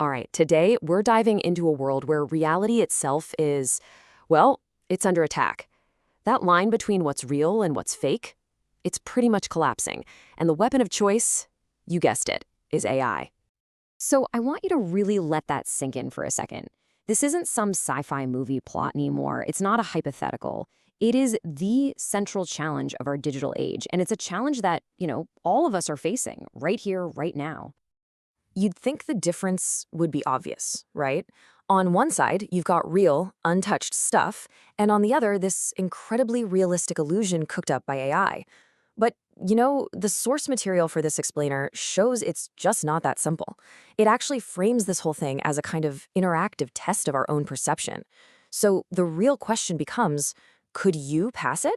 All right, today we're diving into a world where reality itself is, well, it's under attack. That line between what's real and what's fake, it's pretty much collapsing. And the weapon of choice, you guessed it, is AI. So I want you to really let that sink in for a second. This isn't some sci-fi movie plot anymore. It's not a hypothetical. It is the central challenge of our digital age, and it's a challenge that, all of us are facing right here, right now. You'd think the difference would be obvious, right? On one side, you've got real, untouched stuff, and on the other, this incredibly realistic illusion cooked up by AI. But, the source material for this explainer shows it's just not that simple. It actually frames this whole thing as a kind of interactive test of our own perception. So the real question becomes, could you pass it?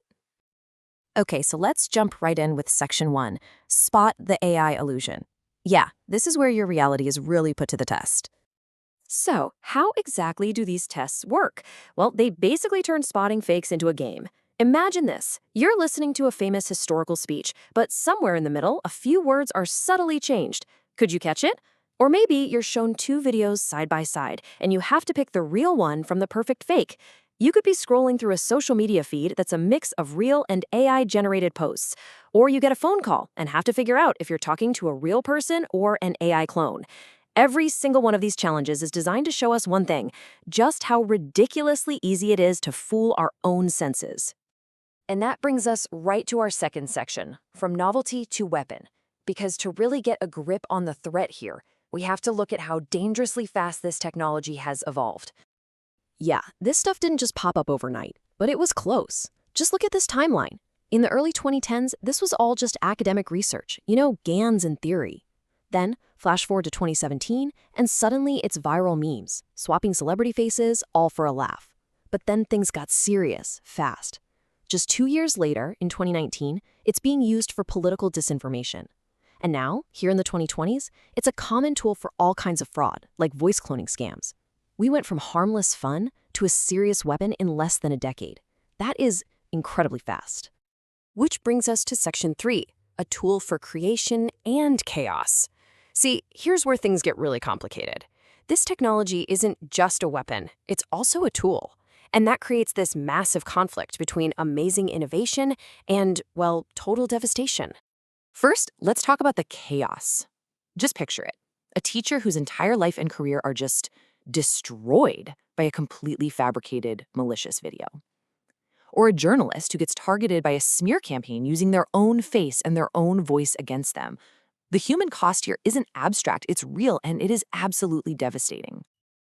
Okay, so let's jump right in with section 1, spot the AI illusion. Yeah, this is where your reality is really put to the test. So, how exactly do these tests work? Well, they basically turn spotting fakes into a game. Imagine this. You're listening to a famous historical speech, but somewhere in the middle, a few words are subtly changed. Could you catch it? Or maybe you're shown two videos side by side, and you have to pick the real one from the perfect fake. You could be scrolling through a social media feed that's a mix of real and AI-generated posts. Or you get a phone call and have to figure out if you're talking to a real person or an AI clone. Every single one of these challenges is designed to show us one thing, just how ridiculously easy it is to fool our own senses. And that brings us right to our second section, from novelty to weapon. Because to really get a grip on the threat here, we have to look at how dangerously fast this technology has evolved. Yeah, this stuff didn't just pop up overnight, but it was close. Just look at this timeline. In the early 2010s, this was all just academic research, GANs in theory. Then, flash forward to 2017, and suddenly it's viral memes, swapping celebrity faces, all for a laugh. But then things got serious, fast. Just 2 years later, in 2019, it's being used for political disinformation. And now, here in the 2020s, it's a common tool for all kinds of fraud, like voice cloning scams. We went from harmless fun to a serious weapon in less than a decade. That is incredibly fast. Which brings us to section 3, a tool for creation and chaos. See, here's where things get really complicated. This technology isn't just a weapon, it's also a tool. And that creates this massive conflict between amazing innovation and, well, total devastation. First, let's talk about the chaos. Just picture it. A teacher whose entire life and career are just destroyed by a completely fabricated, malicious video. Or a journalist who gets targeted by a smear campaign using their own face and their own voice against them. The human cost here isn't abstract, it's real, and it is absolutely devastating.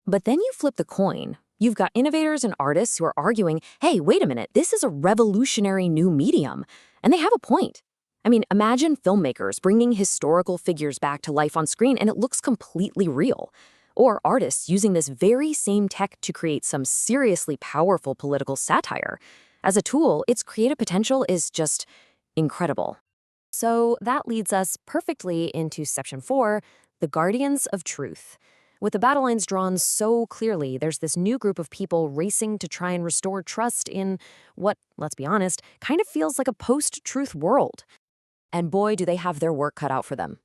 But then you flip the coin. You've got innovators and artists who are arguing, hey, wait a minute, this is a revolutionary new medium. And they have a point. I mean, imagine filmmakers bringing historical figures back to life on screen and it looks completely real. Or artists using this very same tech to create some seriously powerful political satire. As a tool, its creative potential is just incredible. So that leads us perfectly into section 4, the guardians of truth. With the battle lines drawn so clearly, there's this new group of people racing to try and restore trust in what, let's be honest, kind of feels like a post-truth world. And boy, do they have their work cut out for them.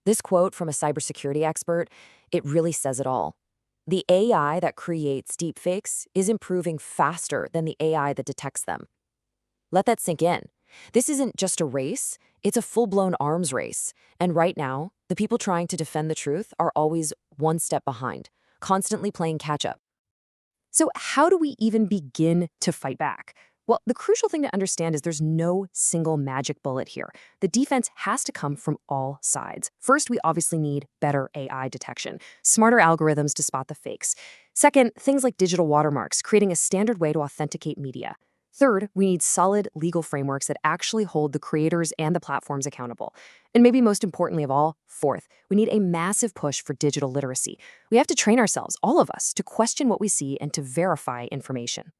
This quote from a cybersecurity expert, it really says it all. The AI that creates deepfakes is improving faster than the AI that detects them. Let that sink in. This isn't just a race, it's a full-blown arms race. And right now, the people trying to defend the truth are always one step behind, constantly playing catch-up. So how do we even begin to fight back? Well, the crucial thing to understand is there's no single magic bullet here. The defense has to come from all sides. First, we obviously need better AI detection, smarter algorithms to spot the fakes. Second, things like digital watermarks, creating a standard way to authenticate media. Third, we need solid legal frameworks that actually hold the creators and the platforms accountable. And maybe most importantly of all, fourth, we need a massive push for digital literacy. We have to train ourselves, all of us, to question what we see and to verify information.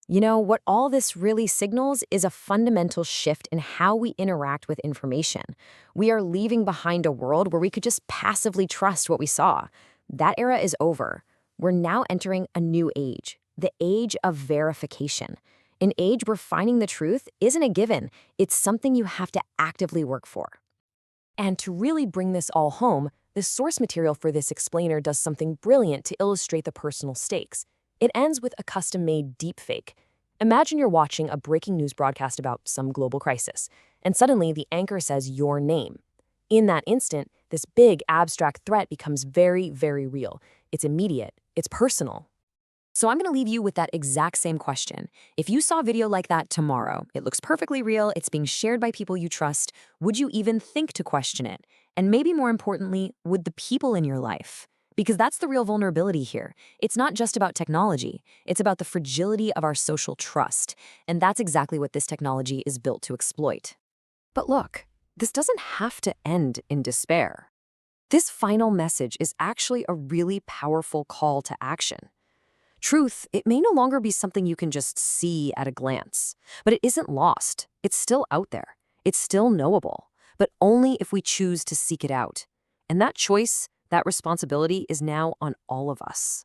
What all this really signals is a fundamental shift in how we interact with information. We are leaving behind a world where we could just passively trust what we saw. That era is over. We're now entering a new age, the age of verification. An age where finding the truth isn't a given, it's something you have to actively work for. And to really bring this all home, the source material for this explainer does something brilliant to illustrate the personal stakes. It ends with a custom-made deepfake. Imagine you're watching a breaking news broadcast about some global crisis, and suddenly the anchor says your name. In that instant, this big abstract threat becomes very, very real. It's immediate. It's personal. So I'm going to leave you with that exact same question. If you saw a video like that tomorrow, it looks perfectly real, it's being shared by people you trust, would you even think to question it? And maybe more importantly, would the people in your life? Because that's the real vulnerability here. It's not just about technology, it's about the fragility of our social trust. And that's exactly what this technology is built to exploit. But look, this doesn't have to end in despair. This final message is actually a really powerful call to action. Truth, it may no longer be something you can just see at a glance, but it isn't lost. It's still out there. It's still knowable, but only if we choose to seek it out. And that choice, that responsibility is now on all of us.